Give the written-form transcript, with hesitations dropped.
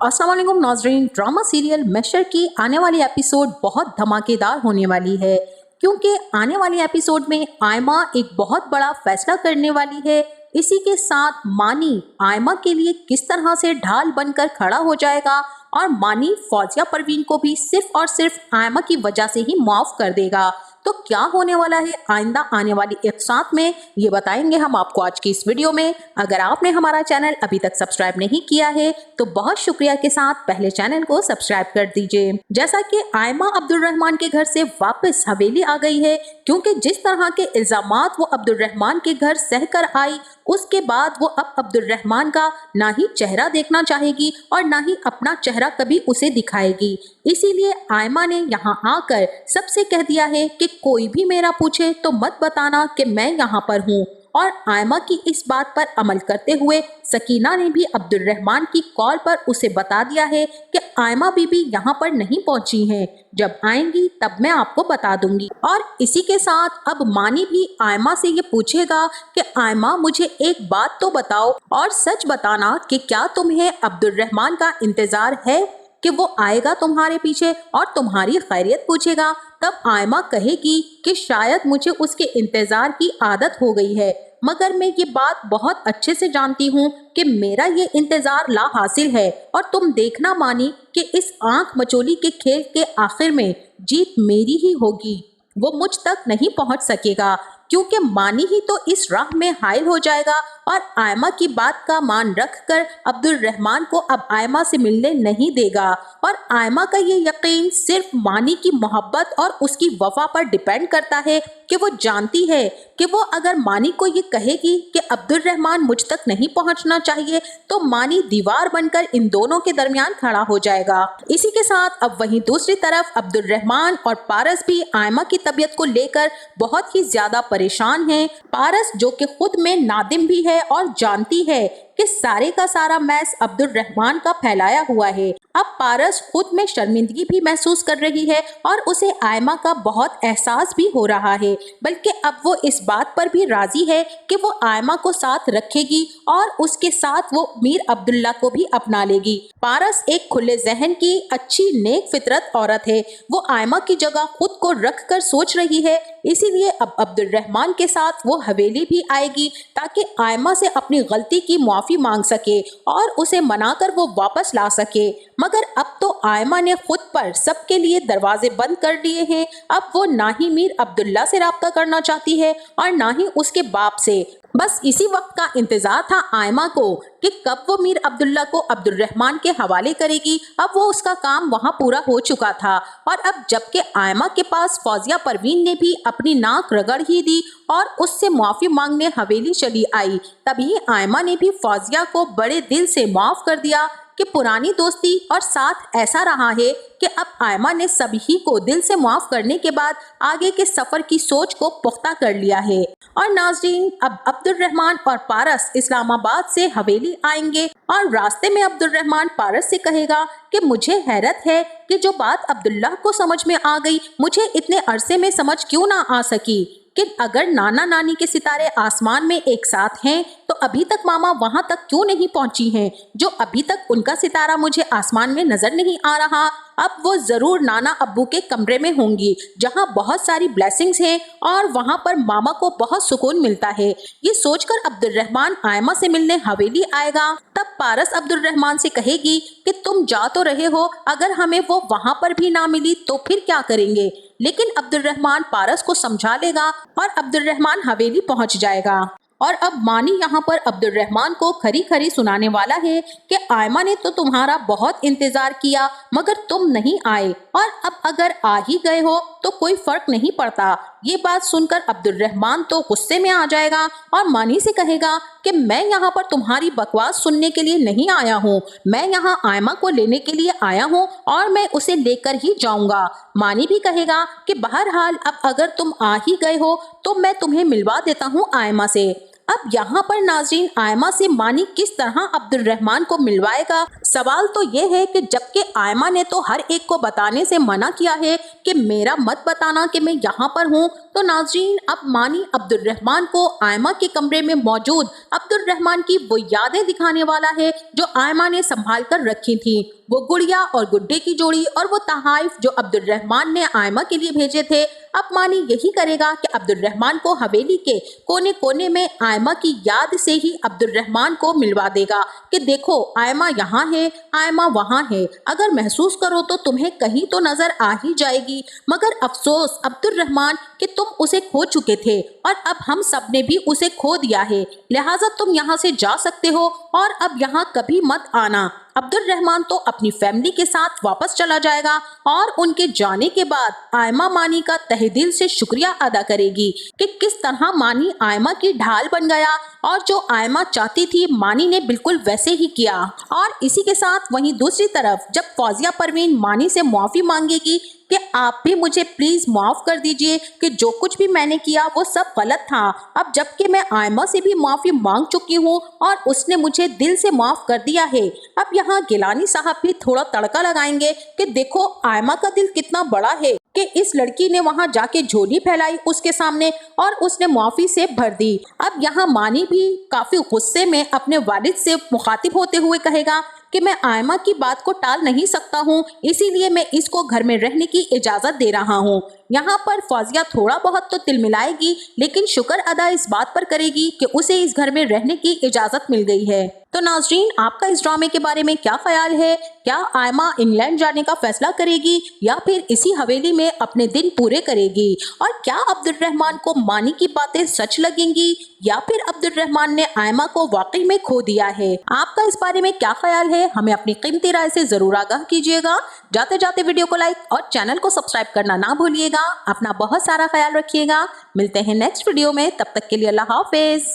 अस्सलाम वालेकुम नाज़रीन। ड्रामा सीरियल मैशर की आने वाली एपिसोड बहुत धमाकेदार होने वाली है, क्योंकि आने वाली एपिसोड में आयमा एक बहुत बड़ा फैसला करने वाली है। इसी के साथ मानी आयमा के लिए किस तरह से ढाल बनकर खड़ा हो जाएगा और मानी फौजिया परवीन को भी सिर्फ और सिर्फ आयमा की वजह से ही माफ कर देगा। तो क्या होने वाला है आइंदा आने वाली एपिसोड में, ये बताएंगे हम आपको आज की इस वीडियो में। अगर आपने हमारा चैनल अभी तक सब्सक्राइब नहीं किया है तो बहुत शुक्रिया के साथ पहले चैनल को सब्सक्राइब कर दीजिए। जैसा कि आयमा अब्दुल रहमान के घर से वापस हवेली आ गई है, क्योंकि जिस तरह के इल्जामात वो अब्दुल रहमान के घर सह कर आई, उसके बाद वो अब अब्दुल रहमान का ना ही चेहरा देखना चाहेगी और ना ही अपना चेहरा कभी उसे दिखाएगी। इसीलिए आयमा ने यहाँ आकर सबसे कह दिया है कि कोई भी मेरा पूछे तो मत बताना कि मैं यहाँ पर हूँ। और आयमा की इस बात पर अमल करते हुए सकीना ने भी अब्दुल रहमान की कॉल पर उसे बता दिया है कि आयमा बीबी यहाँ पर नहीं पहुँची हैं, जब आएंगी तब मैं आपको बता दूंगी। और इसी के साथ अब मानी भी आयमा से ये पूछेगा कि आयमा मुझे एक बात तो बताओ और सच बताना कि क्या तुम्हें अब्दुल रहमान का इंतजार है कि वो आएगा तुम्हारे पीछे और तुम्हारी खैरियत पूछेगा। तब आयमा कहेगी कि शायद मुझे उसके इंतजार की आदत हो गई है, मगर मैं ये बात बहुत अच्छे से जानती हूँ कि मेरा ये इंतजार ला हासिल है और तुम देखना मानी कि इस आंख मचोली के खेल के आखिर में जीत मेरी ही होगी। वो मुझ तक नहीं पहुँच सकेगा, क्योंकि मानी ही तो इस राह में हाइल हो जाएगा। और आयमा की बात का मान रखकर अब्दुल रहमान को अब आयमा से मिलने नहीं देगा। और आयमा का ये यकीन सिर्फ मानी की मोहब्बत और उसकी वफा पर डिपेंड करता है कि वो जानती है कि वो अगर मानी को ये कहेगी कि अब्दुल रहमान मुझ तक नहीं पहुंचना चाहिए, तो मानी दीवार बनकर इन दोनों के दरमियान खड़ा हो जाएगा। इसी के साथ अब वहीं दूसरी तरफ अब्दुल रहमान और पारस भी आयमा की तबीयत को लेकर बहुत ही ज्यादा परेशान हैं। पारस जो कि खुद में नादिम भी है और जानती है कि सारे का सारा मैस अब्दुल रहमान का फैलाया हुआ है। अब पारस खुद में शर्मिंदगी भी महसूस कर रही है और उसे आयमा का बहुत एहसास भी हो रहा है, बल्कि अब वो इस बात पर भी राजी है कि वो आयमा को साथ रखेगी और उसके साथ वो मीर अब्दुल्ला को भी अपना लेगी। पारस एक खुले जहन की अच्छी नेक फितरत औरत है। वो आयमा की जगह खुद को रख कर सोच रही है, इसीलिए अब अब्दुल रहमान के साथ वो हवेली भी आएगी ताकि आयमा से अपनी गलती की माफी मांग सके और उसे मनाकर वो वापस ला सके। मगर अब तो आयमा ने खुद पर सबके लिए दरवाजे बंद कर दिए हैं। अब वो ना ही मीर अब्दुल्ला से राब्ता करना चाहती है और ना ही उसके बाप से। बस इसी वक्त का इंतजार था आयमा को कि कब वो मीर अब्दुल्ला को अब्दुल रहमान के हवाले करेगी। अब वो उसका काम वहाँ पूरा हो चुका था और अब जबकि आयमा के पास फौजिया परवीन ने भी अपनी नाक रगड़ ही दी और उससे माफी मांगने हवेली चली आई, तभी आयमा ने भी फौजिया को बड़े दिल से माफ कर दिया कि पुरानी दोस्ती और साथ ऐसा रहा है कि अब आयमा ने सभी को दिल से माफ करने के बाद आगे के सफर की सोच को पुख्ता कर लिया है। और नाज़रीन, अब अब्दुल रहमान और पारस इस्लामाबाद से हवेली आएंगे और रास्ते में अब्दुल रहमान पारस से कहेगा कि मुझे हैरत है कि जो बात अब्दुल्ला को समझ में आ गई मुझे इतने अरसे में समझ क्यों ना आ सकी कि अगर नाना नानी के सितारे आसमान में एक साथ हैं तो अभी तक मामा वहां तक क्यों नहीं पहुंची हैं, जो अभी तक उनका सितारा मुझे आसमान में नजर नहीं आ रहा। अब वो जरूर नाना अब्बू के कमरे में होंगी जहां बहुत सारी ब्लेसिंग्स हैं और वहां पर मामा को बहुत सुकून मिलता है। ये सोचकर अब्दुल रहमान आयमा से मिलने हवेली आएगा। तब पारस अब्दुल रहमान से कहेगी कि तुम जा तो रहे हो, अगर हमें वो वहां पर भी ना मिली तो फिर क्या करेंगे। लेकिन अब्दुल रहमान पारस को समझा लेगा और अब्दुल रहमान हवेली पहुंच जाएगा। और अब मानी यहाँ पर अब्दुल रहमान को खरी खरी सुनाने वाला है कि आयमा ने तो तुम्हारा बहुत इंतजार किया मगर तुम नहीं आए, और अब अगर आ ही गए हो तो कोई फर्क नहीं पड़ता। ये बात सुनकर अब्दुल रहमान तो गुस्से में आ जाएगा और मानी से कहेगा कि मैं यहाँ पर तुम्हारी बकवास सुनने के लिए नहीं आया हूँ, मैं यहाँ आयमा को लेने के लिए आया हूँ और मैं उसे लेकर ही जाऊंगा। मानी भी कहेगा कि बहरहाल अब अगर तुम आ ही गए हो तो मैं तुम्हें मिलवा देता हूँ आयमा से। अब यहाँ पर नाज़रीन आयमा से मानी किस तरह अब्दुर्रहमान को मिलवाएगा। सवाल तो ये है कि जबकि आयमा ने तो हर एक को बताने से मना किया है कि मेरा मत बताना कि मैं यहाँ पर हूँ, तो नाज़रीन अब मानी अब्दुर्रहमान को आयमा के कमरे में मौजूद अब्दुर्रहमान की वो यादें दिखाने वाला है जो आयमा ने संभाल कर रखी थी, वो गुड़िया और गुड्डे की जोड़ी और वो तहाइफ जो अब्दुर्रहमान ने आयमा के लिए भेजे थे। अब मानी यही करेगा कि अब्दुर्रहमान को हवेली के कोने कोने में आयमा की याद से ही अब्दुर्रहमान को मिलवा देगा कि देखो आयमा यहाँ है, आयमा वहाँ है, अगर महसूस करो तो तुम्हें कहीं तो नजर आ ही जाएगी। मगर अफसोस अब्दुर्रहमान कि तुम उसे खो चुके थे और अब हम सब ने भी उसे खो दिया है, लिहाजा तुम यहाँ से जा सकते हो और अब यहाँ कभी मत आना। अब्दुर्रहमान तो अपनी फैमिली के साथ वापस चला जाएगा और उनके जाने के बाद आयमा मानी का तहे दिल से शुक्रिया अदा करेगी कि किस तरह मानी आयमा की ढाल बन गया और जो आयमा चाहती थी मानी ने बिल्कुल वैसे ही किया। और इसी के साथ वहीं दूसरी तरफ जब फौजिया परवीन मानी से माफी मांगेगी कि आप भी मुझे प्लीज माफ कर दीजिए कि जो कुछ भी मैंने किया वो सब गलत था, अब जबकि मैं आयमा से भी माफी मांग चुकी हूँ और उसने मुझे दिल से माफ कर दिया है। अब यहाँ गिलानी साहब भी थोड़ा तड़का लगाएंगे कि देखो आयमा का दिल कितना बड़ा है कि इस लड़की ने वहां जाके झोली फैलाई उसके सामने और उसने माफी से भर दी। अब यहाँ मानी भी काफी गुस्से में अपने वालिद से मुखातिब होते हुए कहेगा कि मैं आयमा की बात को टाल नहीं सकता हूँ, इसीलिए मैं इसको घर में रहने की इजाजत दे रहा हूँ। यहाँ पर फौजिया थोड़ा बहुत तो तिलमिलाएगी लेकिन शुक्र अदा इस बात पर करेगी कि उसे इस घर में रहने की इजाजत मिल गई है। तो नाज़रीन आपका इस ड्रामे के बारे में क्या ख्याल है? क्या आयमा इंग्लैंड जाने का फैसला करेगी या फिर इसी हवेली में अपने दिन पूरे करेगी? और क्या अब्दुर्रहमान को मानी की बातें सच लगेंगी या फिर अब्दुर्रहमान ने आयमा को वाकई में खो दिया है? आपका इस बारे में क्या ख्याल है? हमें अपनी कीमती राय से जरूर आगाह कीजिएगा। जाते जाते वीडियो को लाइक और चैनल को सब्सक्राइब करना ना भूलिएगा। अपना बहुत सारा ख्याल रखिएगा। मिलते हैं नेक्स्ट वीडियो में, तब तक के लिए अल्लाह हाफिज।